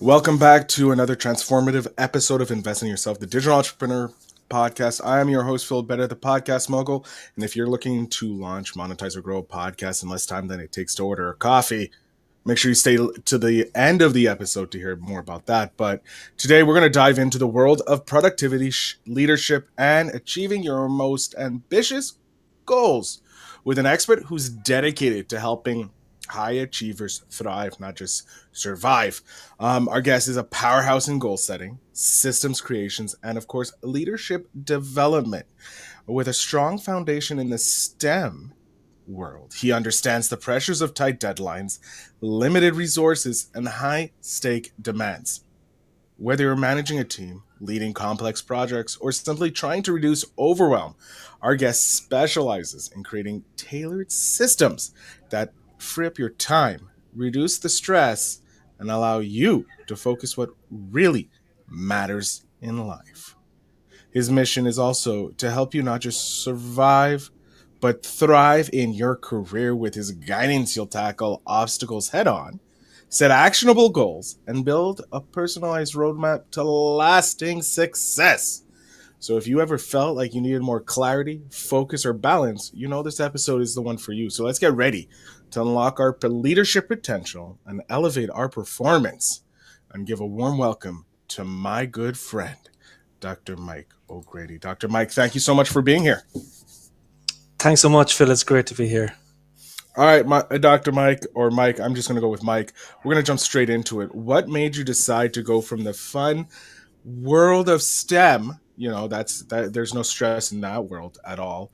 Welcome back to another transformative episode of Invest in Yourself, the Digital Entrepreneur Podcast. I am your host, Phil Better, the podcast mogul. And if you're looking to launch, monetize, or grow a podcast in less time than it takes to order a coffee, make sure you stay to the end of the episode to hear more about that. But today we're going to dive into the world of productivity, leadership, and achieving your most ambitious goals with an expert who's dedicated to helping high achievers thrive, not just survive. Our guest is a powerhouse in goal setting, systems creations, and of course, leadership development. With a strong foundation in the STEM world, he understands the pressures of tight deadlines, limited resources, and high stake demands. Whether you're managing a team, leading complex projects, or simply trying to reduce overwhelm, our guest specializes in creating tailored systems that free up your time, reduce the stress, and allow you to focus what really matters in life. His mission is also to help you not just survive, but thrive in your career. With his guidance, you'll tackle obstacles head on, set actionable goals, and build a personalized roadmap to lasting success. So if you ever felt like you needed more clarity, focus, or balance, you know this episode is the one for you. So let's get ready to unlock our leadership potential and elevate our performance, and give a warm welcome to my good friend, Dr. Mike O'Grady. Dr. Mike, thank you so much for being here. Thanks so much, Phil. It's great to be here. All right, Dr. Mike, or Mike, I'm just going to go with Mike. We're going to jump straight into it. What made you decide to go from the fun world of STEM, there's no stress in that world at all,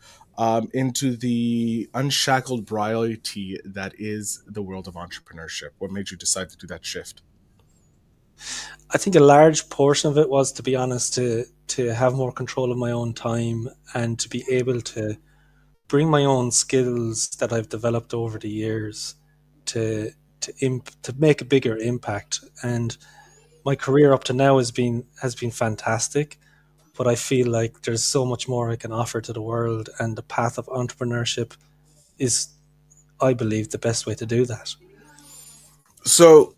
into the unshackled variety that is the world of entrepreneurship? What made you decide to do that shift? I think a large portion of it was, to be honest, to have more control of my own time and to be able to bring my own skills that I've developed over the years to make a bigger impact. And my career up to now has been fantastic, but I feel like there's so much more I can offer to the world, and the path of entrepreneurship is, I believe, the best way to do that. So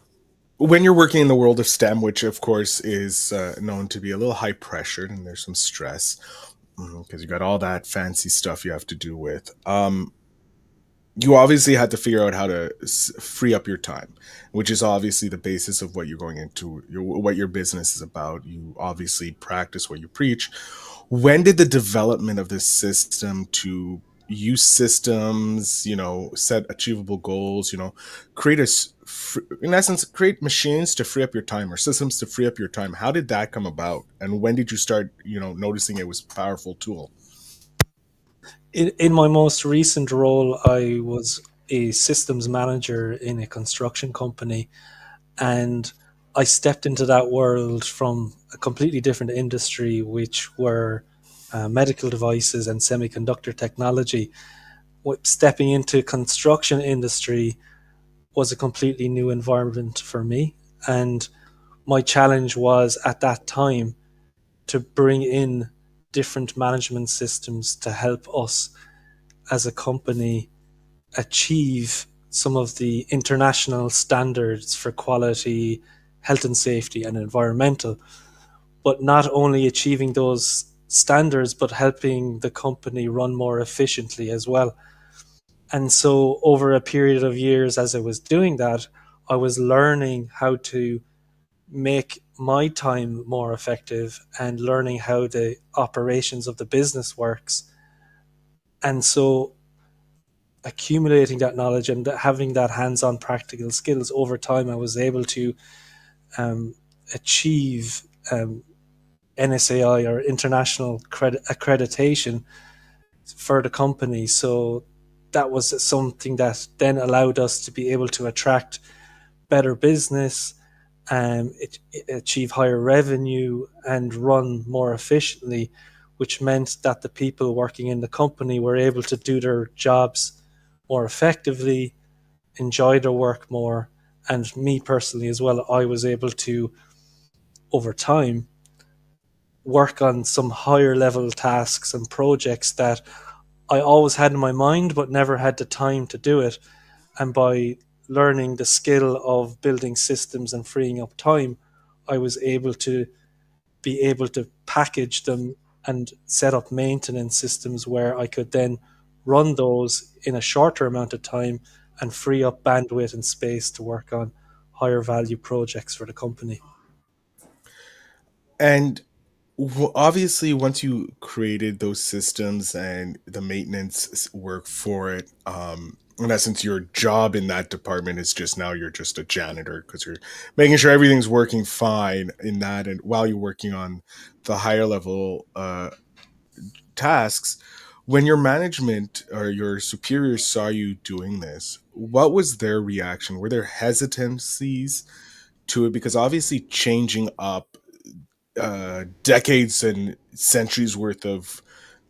when you're working in the world of STEM, which of course is known to be a little high pressured and there's some stress because you got all that fancy stuff you have to do with, you obviously had to figure out how to free up your time, which is obviously the basis of what you're going into, what your business is about. You obviously practice what you preach. When did the development of this system to use systems, set achievable goals, in essence, create machines to free up your time, or systems to free up your time? How did that come about? And when did you start, noticing it was a powerful tool? In my most recent role, I was a systems manager in a construction company, and I stepped into that world from a completely different industry, which were medical devices and semiconductor technology. Stepping into construction industry was a completely new environment for me, and my challenge was at that time to bring in different management systems to help us as a company achieve some of the international standards for quality, health and safety, and environmental, but not only achieving those standards, but helping the company run more efficiently as well. And so over a period of years, as I was doing that, I was learning how to make my time more effective and learning how the operations of the business works. And so accumulating that knowledge and having that hands-on practical skills over time, I was able to achieve NSAI, or international accreditation, for the company. So that was something that then allowed us to be able to attract better business, achieve higher revenue, and run more efficiently, which meant that the people working in the company were able to do their jobs more effectively, enjoy their work more. And me personally as well, I was able to, over time, work on some higher level tasks and projects that I always had in my mind but never had the time to do it. And by learning the skill of building systems and freeing up time, I was able to package them and set up maintenance systems where I could then run those in a shorter amount of time and free up bandwidth and space to work on higher value projects for the company. And obviously, once you created those systems and the maintenance work for it, in essence, your job in that department is just now you're just a janitor because you're making sure everything's working fine in that, and while you're working on the higher level tasks. When your management or your superiors saw you doing this, what was their reaction? Were there hesitancies to it? Because obviously, changing up decades and centuries worth of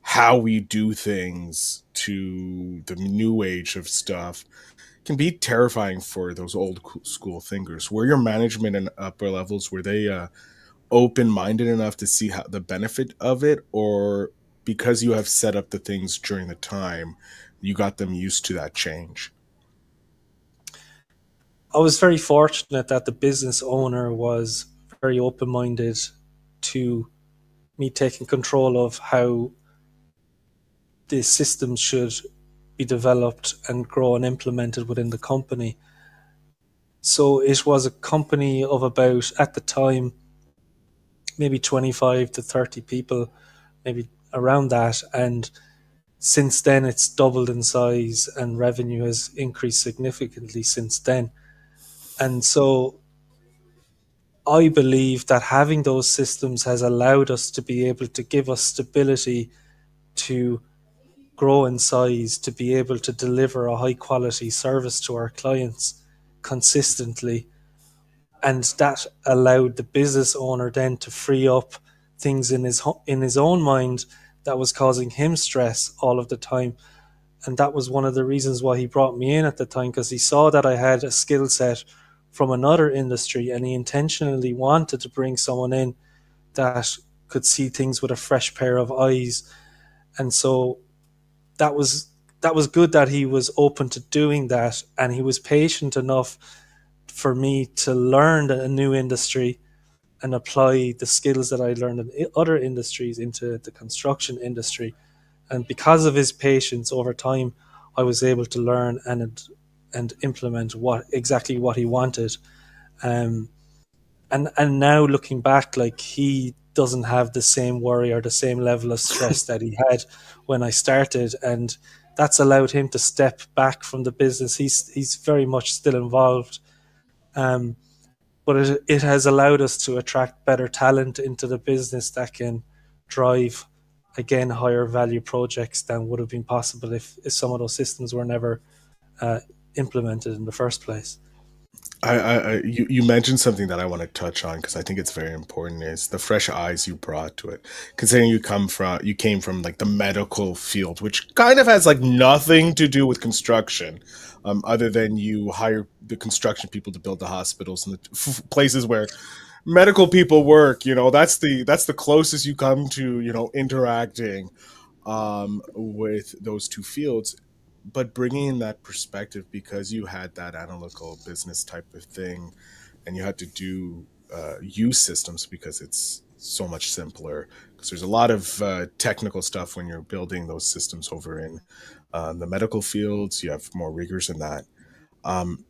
how we do things to the new age of stuff can be terrifying for those old school thinkers. Were your management and upper levels, were they open minded enough to see how the benefit of it, or because you have set up the things during the time, you got them used to that change? I was very fortunate that the business owner was very open minded to me taking control of how the systems should be developed and grow and implemented within the company. So it was a company of about, at the time, maybe 25 to 30 people, maybe around that. And since then, it's doubled in size and revenue has increased significantly since then. And so I believe that having those systems has allowed us to be able to give us stability to grow in size, to be able to deliver a high quality service to our clients consistently. And that allowed the business owner then to free up things in his own mind that was causing him stress all of the time. And that was one of the reasons why he brought me in at the time, because he saw that I had a skill set from another industry and he intentionally wanted to bring someone in that could see things with a fresh pair of eyes. And so that was that was good that he was open to doing that, and he was patient enough for me to learn a new industry and apply the skills that I learned in other industries into the construction industry. And because of his patience over time, I was able to learn and implement what he wanted. Um, and now looking back, like, he doesn't have the same worry or the same level of stress that he had when I started, and that's allowed him to step back from the business. He's very much still involved, um, but it has allowed us to attract better talent into the business that can drive, again, higher value projects than would have been possible if some of those systems were never uh, implemented in the first place. You mentioned something that I want to touch on because I think it's very important, is the fresh eyes you brought to it. Considering you came from like the medical field, which kind of has like nothing to do with construction, other than you hire the construction people to build the hospitals and the places where medical people work. That's the closest you come to interacting with those two fields. But bringing in that perspective, because you had that analytical business type of thing and you had to do use systems because it's so much simpler, because there's a lot of technical stuff when you're building those systems over in the medical fields. You have more rigors in that. um,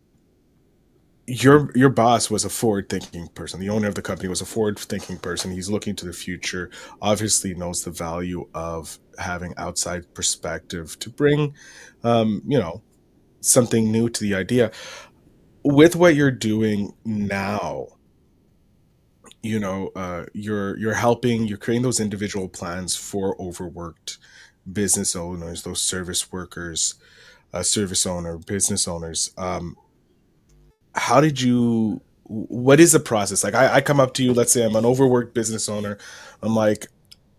your boss was a forward thinking person. The owner of the company was a forward thinking person. He's looking to the future, obviously knows the value of having outside perspective to bring something new to the idea. With what you're doing now, you're creating those individual plans for overworked business owners, those service workers, service owner business owners. How did you What is the process like? I come up to you, let's say I'm an overworked business owner. I'm like,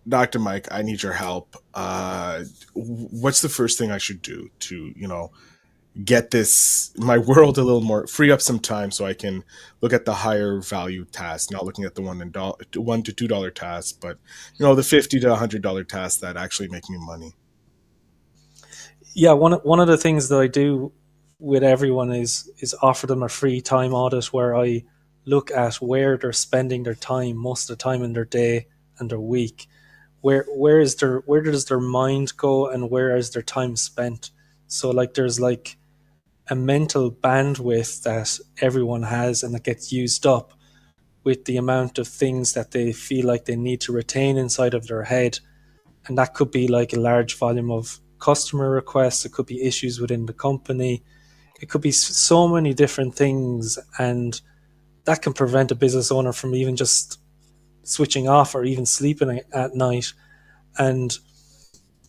Dr. Mike, I need your help. What's the first thing I should do to get this my world a little more, free up some time so I can look at the higher value tasks, not looking at the $1 to $2 tasks, but the $50 to $100 tasks that actually make me money. Yeah, one of the things that I do with everyone is offer them a free time audit where I look at where they're spending their time most of the time in their day and their week. Where does their mind go and where is their time spent? So like there's like a mental bandwidth that everyone has and that gets used up with the amount of things that they feel like they need to retain inside of their head. And that could be like a large volume of customer requests, it could be issues within the company, it could be so many different things. And that can prevent a business owner from even just switching off or even sleeping at night. And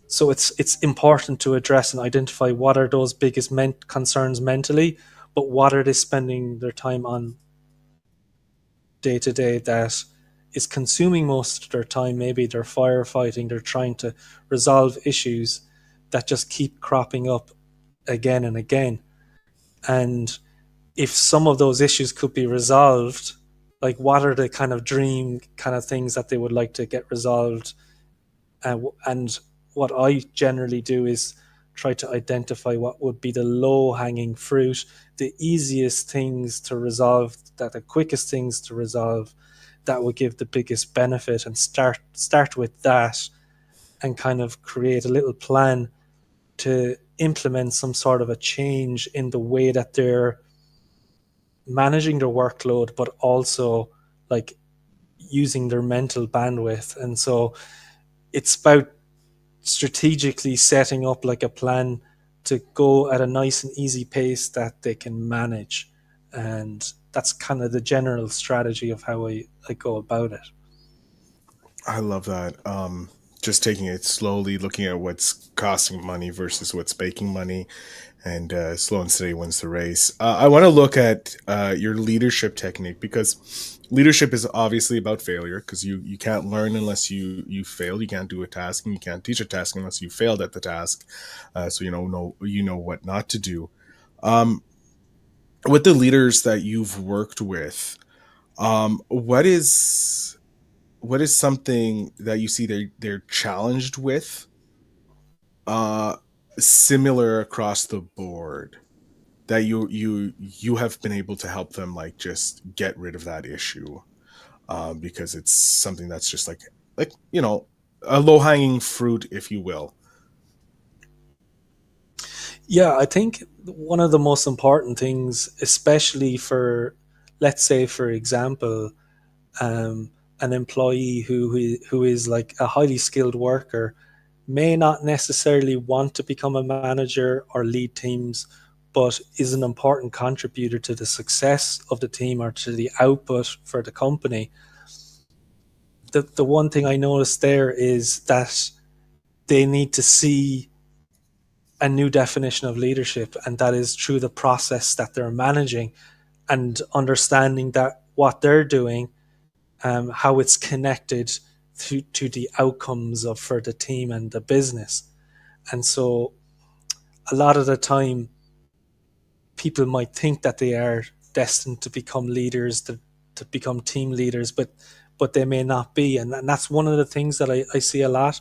so it's important to address and identify what are those biggest concerns mentally, but what are they spending their time on day to day that is consuming most of their time. Maybe they're firefighting, they're trying to resolve issues that just keep cropping up again and again. And if some of those issues could be resolved, like what are the kind of dream kind of things that they would like to get resolved? And what I generally do is try to identify what would be the low hanging fruit, the easiest things to resolve, that the quickest things to resolve, that would give the biggest benefit, and start with that, and kind of create a little plan to implement some sort of a change in the way that they're managing their workload, but also like using their mental bandwidth. And so it's about strategically setting up like a plan to go at a nice and easy pace that they can manage. And that's kind of the general strategy of how I go about it. I love that. Just taking it slowly, looking at what's costing money versus what's making money, and slow and steady wins the race. I want to look at your leadership technique, because leadership is obviously about failure, because you can't learn unless you fail. You can't do a task, and you can't teach a task unless you failed at the task. So you know what not to do. Um, with the leaders that you've worked with, what is something that you see they're challenged with, uh similar across the board, that you have been able to help them like just get rid of that issue, because it's something that's just like a low hanging fruit, if you will. Yeah, I think one of the most important things, especially for, let's say, for example, um, an employee who is like a highly skilled worker, may not necessarily want to become a manager or lead teams, but is an important contributor to the success of the team or to the output for the company. The one thing I noticed there is that they need to see a new definition of leadership, and that is through the process that they're managing, and understanding that what they're doing, how it's connected to the outcomes of for the team and the business. And so a lot of the time people might think that they are destined to become leaders, to become team leaders, but they may not be. And that's one of the things that I see a lot.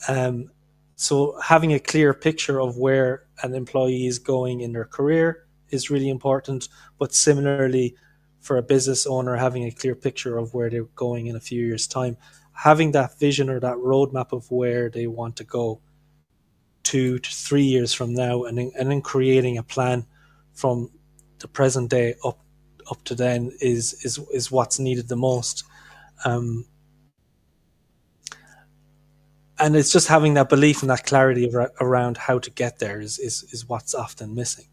um, so having a clear picture of where an employee is going in their career is really important, but similarly for a business owner, having a clear picture of where they're going in a few years time, having that vision or that roadmap of where they want to go 2 to 3 years from now, and then creating a plan from the present day up to then is what's needed the most. Um, and it's just having that belief and that clarity around how to get there is what's often missing.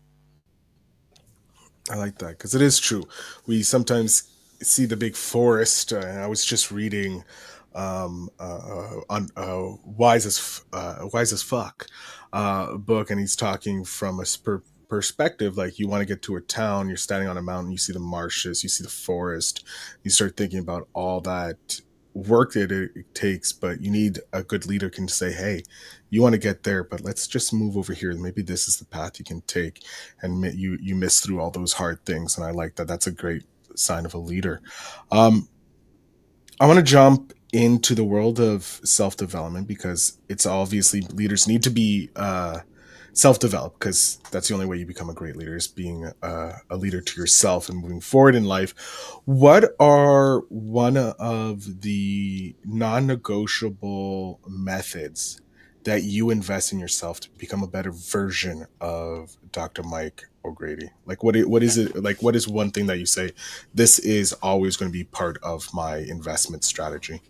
I like that, because it is true. We sometimes see the big forest. I was just reading on Wise as Fuck book, and he's talking from a perspective, like you want to get to a town, you're standing on a mountain, you see the marshes, you see the forest, you start thinking about all that work that it takes, but you need a good leader can say, hey, you want to get there, but let's just move over here, maybe this is the path you can take, and you miss through all those hard things. And I like that. That's a great sign of a leader. um I want to jump into the world of self development, because it's obviously leaders need to be self-develop, because that's the only way you become a great leader, is being a leader to yourself and moving forward in life. What are one of the non-negotiable methods that you invest in yourself to become a better version of Dr. Mike O'Grady? Like, what is it, like, what is one thing that you say, this is always going to be part of my investment strategy?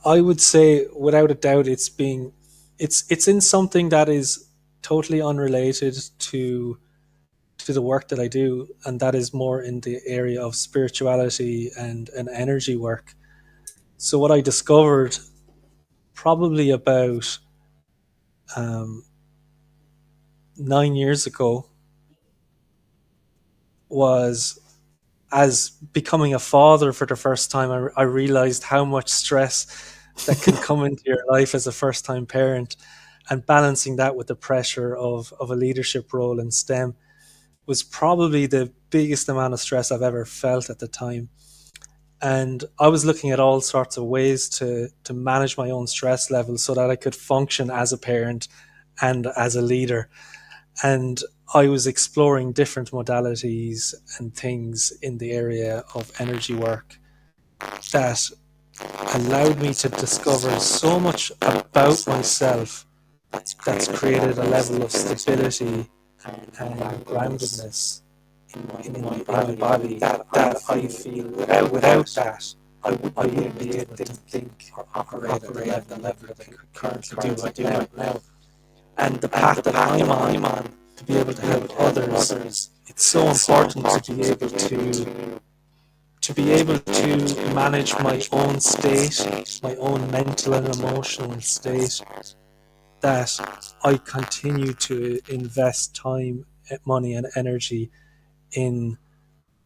I would say without a doubt it's in something that is totally unrelated to the work that I do, and that is more in the area of spirituality and energy work. So what I discovered probably about um, 9 years ago was, as becoming a father for the first time, I realized how much stress that can come into your life as a first time parent, and balancing that with the pressure of a leadership role in STEM was probably the biggest amount of stress I've ever felt at the time. And I was looking at all sorts of ways to manage my own stress levels so that I could function as a parent and as a leader. And I was exploring different modalities and things in the area of energy work that allowed me to discover so much about myself that's created a level of stability and groundedness in my body that I feel without that I wouldn't be able to think or operate at the level that I could currently do right now. And the path that I'm on, to be able to help others, it's so important to be able to manage my own state, my own mental and emotional state, that I continue to invest time, money, and energy in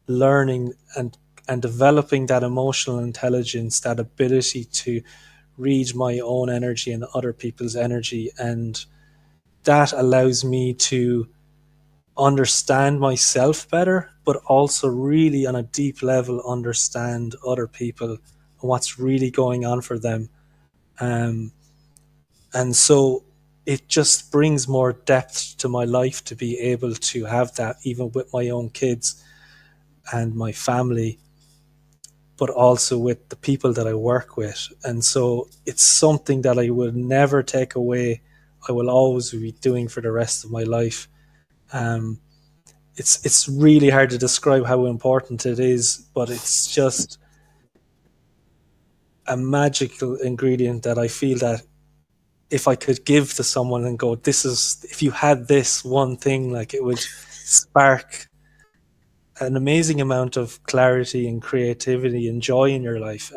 learning and developing that emotional intelligence, that ability to read my own energy and other people's energy. And that allows me to understand myself better, but also really on a deep level understand other people and what's really going on for them. Um, and so it just brings more depth to my life to be able to have that, even with my own kids and my family, but also with the people that I work with. And so it's something that I will never take away. I will always be doing for the rest of my life. Um, it's really hard to describe how important it is, but it's just a magical ingredient that I feel that if I could give to someone and go, this is, if you had this one thing, like, it would spark an amazing amount of clarity and creativity and joy in your life.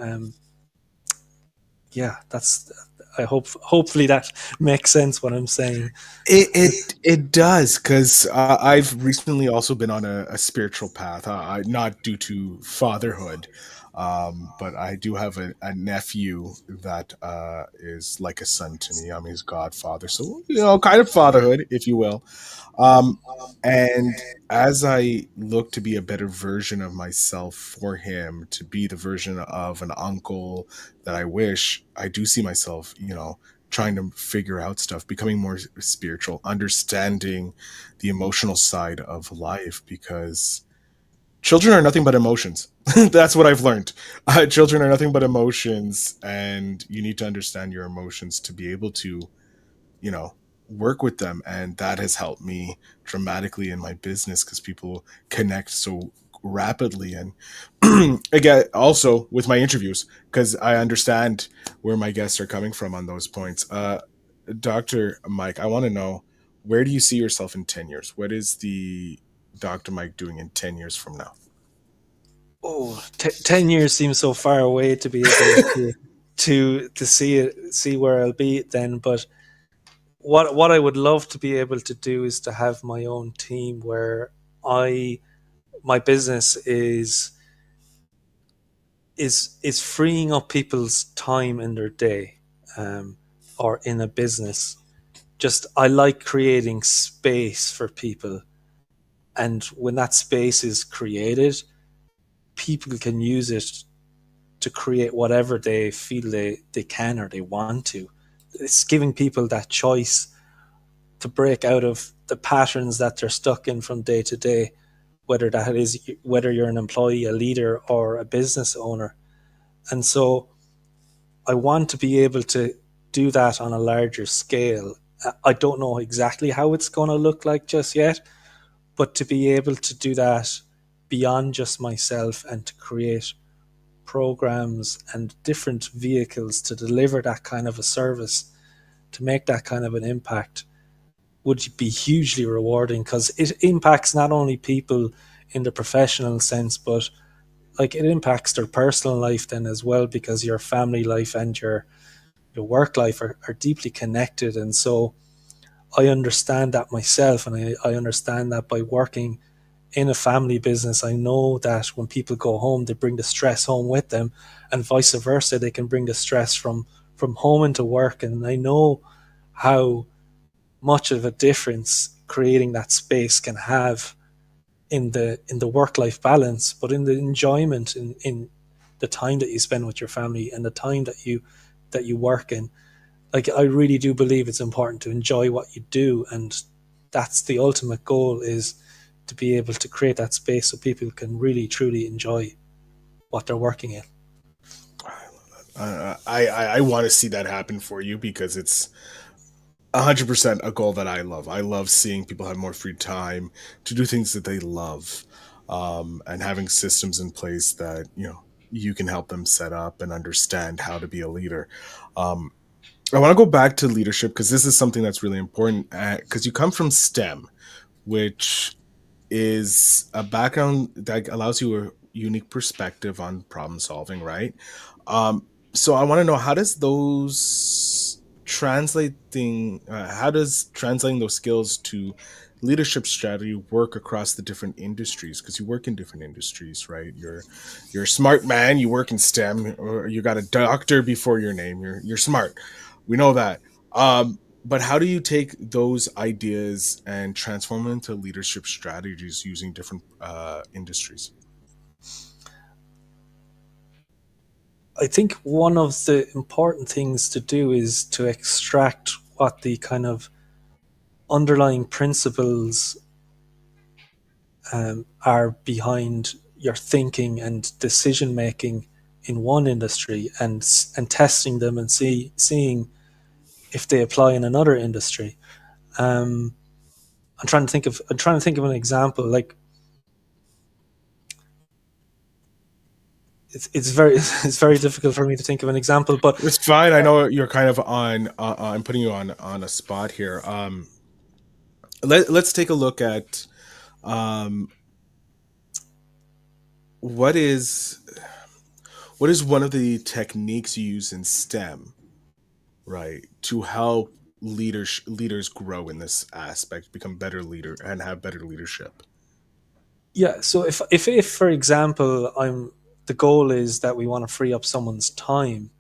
Yeah, that's, I hope, hopefully that makes sense what I'm saying. It does, because I've recently also been on a spiritual path. Not due to fatherhood, but I do have a nephew that is like a son to me. I'm his godfather, so kind of fatherhood, if you will. Um, and as I look to be a better version of myself for him, to be the version of an uncle that I wish, I do see myself, trying to figure out stuff, becoming more spiritual, understanding the emotional side of life, because children are nothing but emotions. That's what I've learned. Children are nothing but emotions, and you need to understand your emotions to be able to, you know, work with them. And that has helped me dramatically in my business, because people connect so rapidly. And again, also with my interviews, because I understand where my guests are coming from on those points. Dr. Mike, I want to know, where do you see yourself in 10 years? What is the Dr. Mike doing in 10 years from now? Oh, 10 years seems so far away to be able to see where I'll be then. But what I would love to be able to do is to have my own team where I my business is freeing up people's time in their day, um, or in a business. Just, I like creating space for people, and when that space is created, people can use it to create whatever they feel they can or they want to. it's giving people that choice to break out of the patterns that they're stuck in from day to day, whether you're an employee, a leader, or a business owner. And so I want to be able to do that on a larger scale. I don't know exactly how it's going to look like just yet, but to be able to do that beyond just myself and to create programs and different vehicles to deliver that kind of a service, to make that kind of an impact, would be hugely rewarding, because it impacts not only people in the professional sense, but like it impacts their personal life then as well, because your family life and your work life are deeply connected. And so I understand that myself, and I understand that by working in a family business, I know that when people go home, they bring the stress home with them, and vice versa. They can bring the stress from home into work, and I know how much of a difference creating that space can have in the work life balance, but in the enjoyment in the time that you spend with your family and the time that you work in. Like, I really do believe it's important to enjoy what you do, and that's the ultimate goal, is to be able to create that space so people can really truly enjoy what they're working in. I want to see that happen for you because it's 100% a goal that I love. I love seeing people have more free time to do things that they love, and having systems in place that you can help them set up and understand how to be a leader. Um, I want to go back to leadership because this is something that's really important. Because you come from STEM, which is a background that allows you a unique perspective on problem solving, right? So I want to know, how does translating those skills to leadership strategy work across the different industries? Because you work in different industries, right? You're a smart man. You work in STEM, or you got a doctor before your name. You're smart. We know that. But how do you take those ideas and transform them into leadership strategies using different industries? I think one of the important things to do is to extract what the kind of underlying principles are behind your thinking and decision making in one industry, and testing them and seeing if they apply in another industry. Um, I'm trying to think of an example. Like, it's very it's very difficult for me to think of an example, but It's fine. I know you're kind of on. I'm putting you on a spot here. Let's take a look at um, what is what is one of the techniques you use in STEM, right, to help leaders grow in this aspect, become better leader, and have better leadership. yeah. So if for example, I'm the goal is that we want to free up someone's time,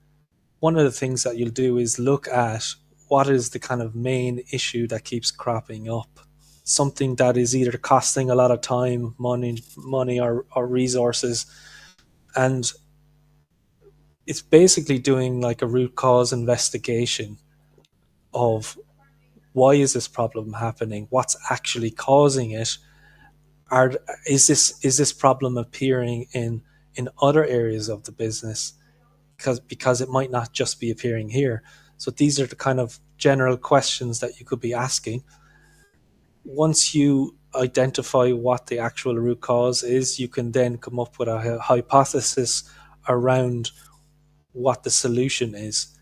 one of the things that you'll do is look at what is the kind of main issue that keeps cropping up. Something that is either costing a lot of time, money or resources. And it's basically doing like a root cause investigation of why is this problem happening? What's actually causing it? Are is this problem appearing in other areas of the business? Because it might not just be appearing here. So these are the kind of general questions that you could be asking. Once you identify what the actual root cause is, you can then come up with a hypothesis around what the solution is,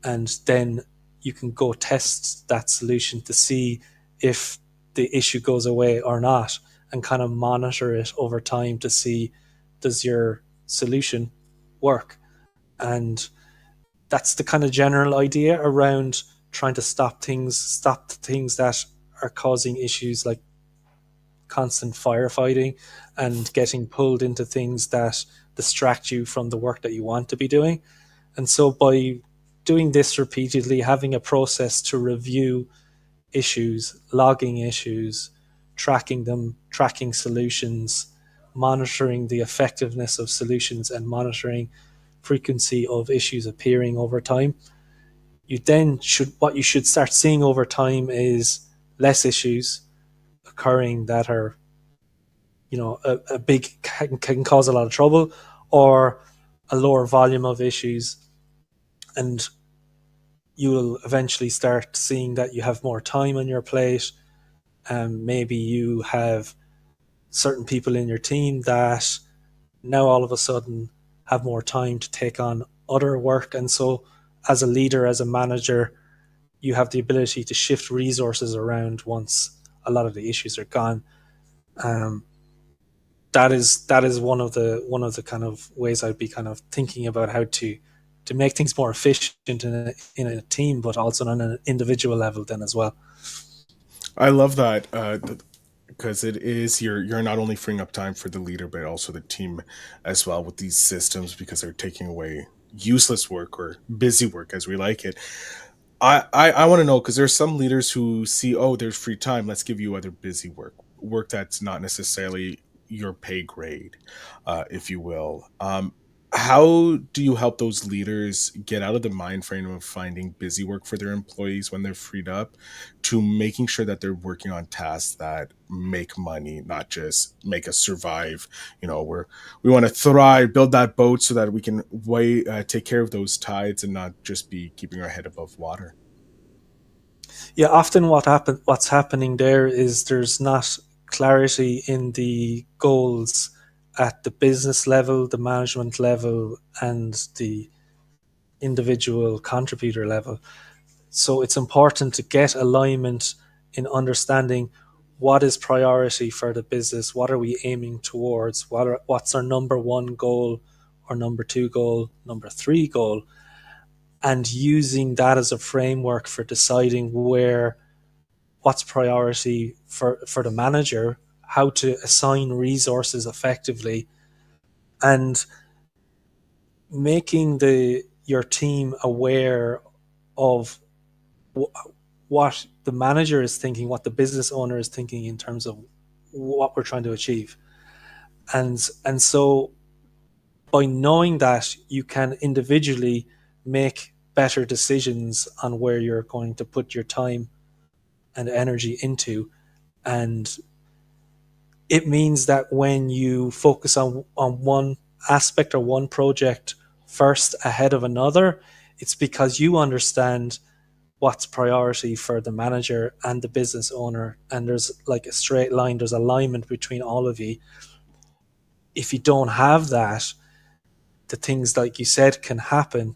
and then you can go test that solution to see if the issue goes away or not, and kind of monitor it over time to see, does your solution work. And that's the kind of general idea around trying to stop the things that are causing issues, like constant firefighting and getting pulled into things that distract you from the work that you want to be doing. And so by doing this repeatedly, having a process to review issues, logging issues, tracking them, tracking solutions, monitoring the effectiveness of solutions, and monitoring frequency of issues appearing over time, what you should start seeing over time is less issues occurring that are, a big can cause a lot of trouble, or a lower volume of issues, and you will eventually start seeing that you have more time on your plate. Maybe you have certain people in your team that now all of a sudden have more time to take on other work. And so, as a leader, as a manager, you have the ability to shift resources around once a lot of the issues are gone. Um, that is one of the kind of ways I'd be kind of thinking about how to make things more efficient in a team, but also on an individual level then as well. I love that because it is you're not only freeing up time for the leader but also the team as well with these systems because they're taking away useless work or busy work as we like it. I want to know because there's some leaders who see, oh, there's free time, let's give you other busy work that's not necessarily your pay grade, if you will. How do you help those leaders get out of the mind frame of finding busy work for their employees when they're freed up to making sure that they're working on tasks that make money, not just make us survive? We want to thrive, build that boat so that we can take care of those tides and not just be keeping our head above water. Yeah, often what's happening there is there's not clarity in the goals at the business level, the management level, and the individual contributor level. So it's important to get alignment in understanding what is priority for the business, what are we aiming towards, what's our number one goal, or number two goal, number three goal, and using that as a framework for deciding what's priority for the manager, how to assign resources effectively, and making your team aware of what the manager is thinking, what the business owner is thinking in terms of what we're trying to achieve. And so by knowing that, you can individually make better decisions on where you're going to put your time and energy into. And it means that when you focus on one aspect or one project first ahead of another, it's because you understand what's priority for the manager and the business owner, and there's like a straight line, there's alignment between all of you. If you don't have that, the things like you said can happen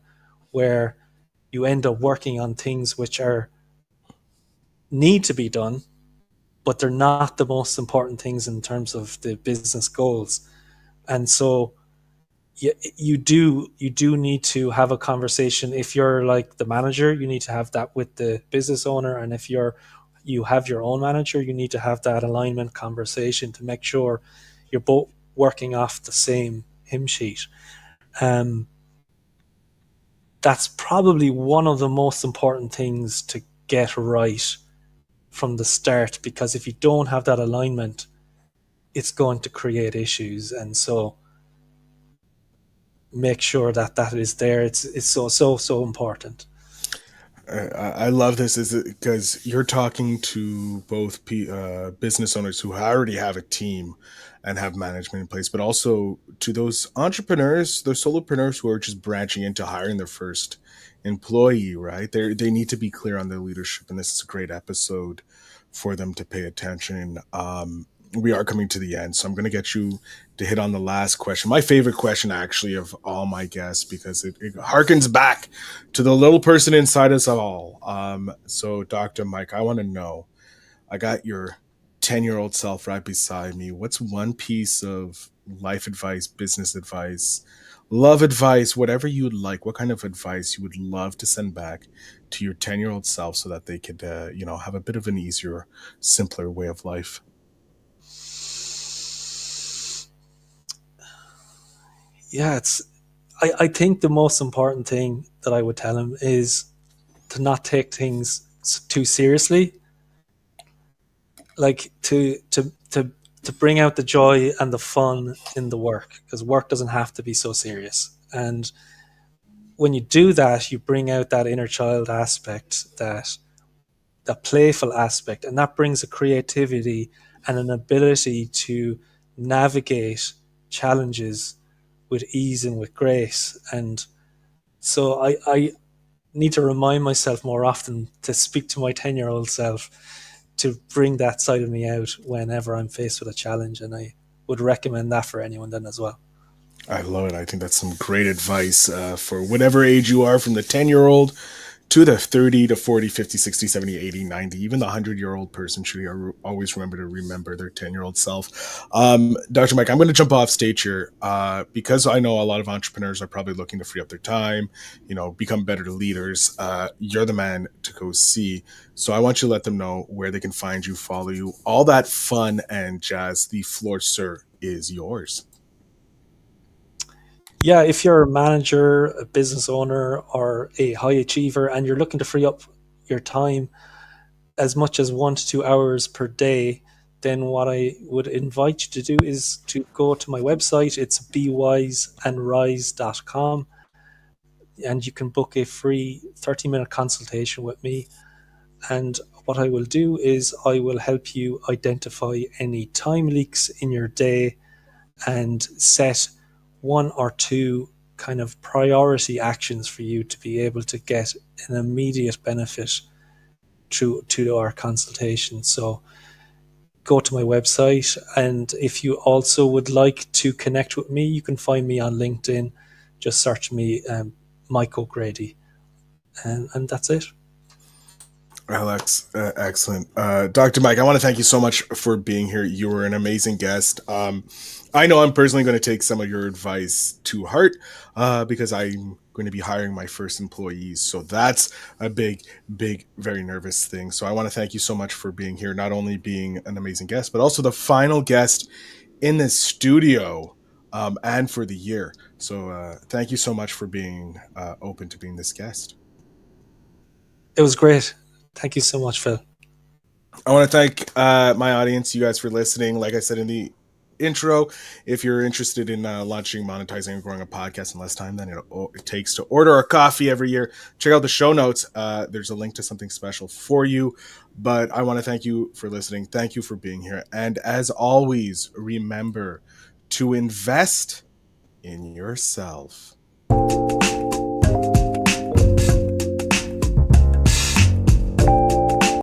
where you end up working on things which are need to be done, but they're not the most important things in terms of the business goals. And so you do need to have a conversation. If you're like the manager, you need to have that with the business owner, and if you have your own manager, you need to have that alignment conversation to make sure you're both working off the same hymn sheet. um, that's probably one of the most important things to get right from the start, because if you don't have that alignment, it's going to create issues. And so make sure that that is there. It's so important. I love this is because you're talking to both business owners who already have a team and have management in place, but also to those entrepreneurs, those solopreneurs who are just branching into hiring their first employee. Right? They need to be clear on their leadership, and this is a great episode for them to pay attention. We are coming to the end, so I'm going to get you to hit on the last question. My favorite question, actually, of all my guests, because it harkens back to the little person inside us all. So, Dr. Mike, I want to know, I got your 10-year-old self right beside me. What's one piece of life advice, business advice, love advice, whatever you would like, what kind of advice you would love to send back to your 10-year-old self so that they could, have a bit of an easier, simpler way of life? Yeah, I think the most important thing that I would tell him is to not take things too seriously, like to bring out the joy and the fun in the work, because work doesn't have to be so serious. And when you do that, you bring out that inner child aspect, that playful aspect, and that brings a creativity and an ability to navigate challenges with ease and with grace. And so I need to remind myself more often to speak to my 10-year-old self, to bring that side of me out whenever I'm faced with a challenge. And I would recommend that for anyone then as well. I love it. I think that's some great advice for whatever age you are, from the 10-year-old to the 30 to 40, 50, 60, 70, 80, 90. Even the 100-year-old person should always remember to remember their 10-year-old self. Dr. Mike, I'm going to jump off stage here because I know a lot of entrepreneurs are probably looking to free up their time, become better leaders. You're the man to go see. So I want you to let them know where they can find you, follow you, all that fun and jazz. The floor, sir, is yours. Yeah, if you're a manager, a business owner, or a high achiever, and you're looking to free up your time as much as 1 to 2 hours per day, then what I would invite you to do is to go to my website. It's bewiseandrise.com, and you can book a free 30-minute consultation with me. And what I will do is I will help you identify any time leaks in your day and set one or two kind of priority actions for you to be able to get an immediate benefit to our consultation. So go to my website, and if you also would like to connect with me, you can find me on LinkedIn. Just search me, Mike O'Grady, and that's it. Alex, excellent. Dr. Mike, I want to thank you so much for being here. You were an amazing guest. I know I'm personally going to take some of your advice to heart because I'm going to be hiring my first employees. So that's a big, very nervous thing. So I want to thank you so much for being here, not only being an amazing guest, but also the final guest in this studio and for the year. So thank you so much for being open to being this guest. It was great. Thank you so much, Phil. I want to thank my audience, you guys, for listening. Like I said in the intro, if you're interested in launching, monetizing, and growing a podcast in less time than it takes to order a coffee every year, check out the show notes. There's a link to something special for you. But I want to thank you for listening. Thank you for being here. And as always, remember to invest in yourself.